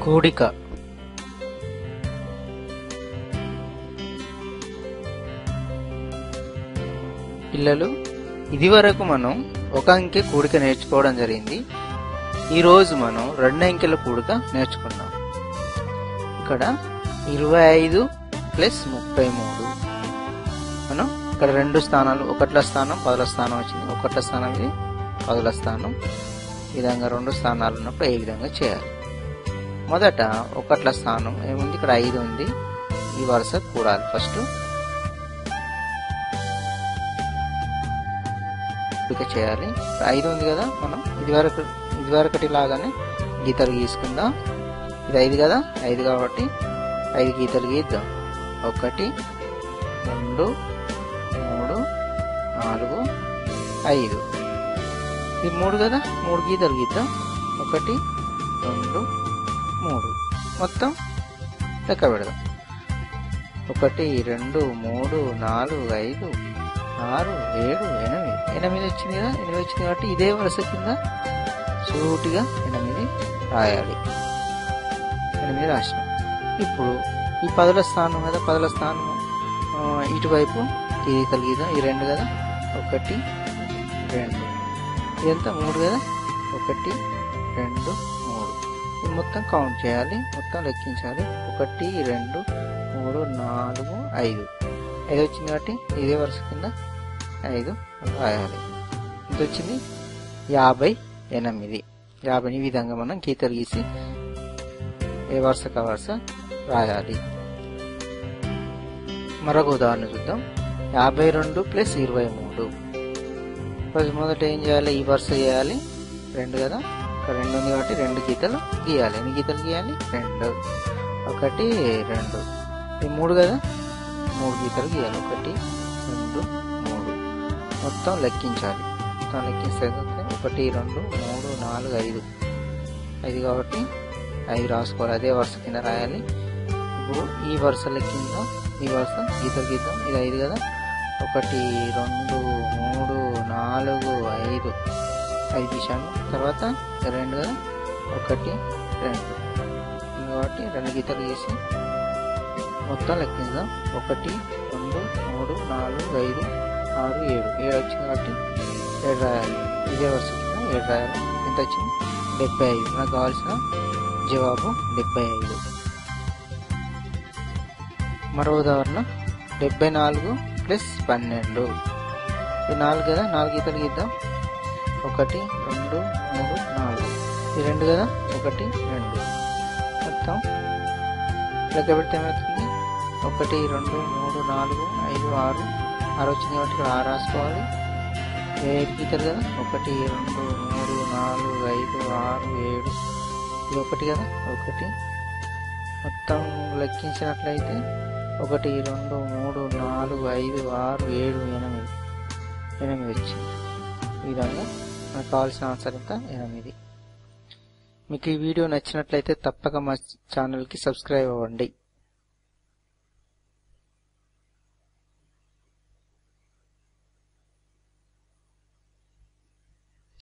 కూడిక. పిల్లలు, ఇదివరకు మనం ఒక అంకె కూడిక నేర్చుకోవడం జరిగింది. ఈరోజు మనం రెండు అంకెల కూడిక నేర్చుకున్నాం. ఇక్కడ 25 ప్లస్ 33. మనం ఇక్కడ రెండు స్థానాలు, ఒకట్ల స్థానం పదుల స్థానం వచ్చింది. ఒకట్ల స్థానం ఇది, పదుల స్థానం. ఈ విధంగా రెండు స్థానాలు ఉన్నప్పుడు ఏ విధంగా చేయాలి? మొదట ఒకట్ల స్థానం ఏముంది, ఇక్కడ 5 ఉంది. ఈ వరుస కూడాలి. ఫస్ట్ కూడిక చేయాలి. 5 ఉంది కదా, మనం ఇదివరకటి లాగానే గీతలు గీసుకుందాం. ఇది 5 కదా, 5 కాబట్టి 5 గీతలు గీద్దాం. 1 2 3 4 5. ఇది 3 కదా, 3 గీతలు గీద్దాం. 1 2 3. మొత్తం లెక్క పెడదాం. 1 2 3 4 5 6 7 8 వచ్చింది కదా. 8 వచ్చింది కాబట్టి ఇదే వరుస కింద సూటిగా 8 రాయాలి. 8 రాసినాం. ఇప్పుడు ఈ పదుల స్థానం కదా, పదుల స్థానం ఇటువైపు గీతలు గీద్దాం. ఈ 2 కదా, 1 2. ఇదంతా 3 కదా, 1 2 3. ఇది మొత్తం కౌంట్ చేయాలి, మొత్తం లెక్కించాలి. 1 2 3 4 5. 5 వచ్చింది కాబట్టి ఇదే వరుస కింద 5 రాయాలి. ఎంత వచ్చింది? 58. 50. ఈ విధంగా మనం గీతలు గీసి ఏ వరుస కా వరుస రాయాలి. మరొక ఉదాహరణ చూద్దాం. 52 ప్లస్ 23. మొదట ఏం చేయాలి? ఈ వరుస చేయాలి. 2 కదా, ఇక్కడ 2 ఉంది కాబట్టి 2 గీతలు గీయాలి. ఎన్ని గీతలు గీయాలి? 2. 1 2. ఇది 3 కదా, 3 గీతలు గీయాలి. 1 2 3. మొత్తం లెక్కించాలి. మొత్తం లెక్కిస్తే 1 2 3 4 5. 5 కాబట్టి 5 రాసుకోవాలి. అదే వరుస కింద రాయాలి. ఇప్పుడు ఈ వరుస లెక్కిందాం. ఈ వరుస గీతలు గీద్దాం. ఇది 5 కదా, 1 2 3 4 5. 5 తీసాను. తర్వాత 2 కదా, 1 2. కాబట్టి 2 గీతలు గీసి మొత్తం లెక్కిందాం. 1 2 3 4 5 6 7. 7 వచ్చింది కాబట్టి 7 రాయాలి. ఇదే వరుస కింద 7 రాయాలి. ఎంత వచ్చింది? 75. నాకు కావాల్సిన జవాబు 75. మరో ఉదాహరణ 74 ప్లస్ 12. ఇది 4 కదా, 4 గీతలు గీద్దాం. 1 2 3 4. ఇది 2 కదా, 1 2. మొత్తం లెక్క పెడితే ఏమవుతుంది? 1 2 3 4 5 6. 6 వచ్చింది కాబట్టి ఇక్కడ 6 రాసుకోవాలి. 7 గీతలు కదా, 1 2 3 4 5 6 7. ఇది 1 కదా, 1. మొత్తం లెక్కించినట్లయితే 1 2 3 4 5 6 7 8 వచ్చింది. ఈ విధంగా మనకు కావాల్సిన ఆన్సర్ ఎంత? 8. మీకు ఈ వీడియో నచ్చినట్లయితే తప్పక మా ఛానల్కి సబ్స్క్రైబ్ అవ్వండి.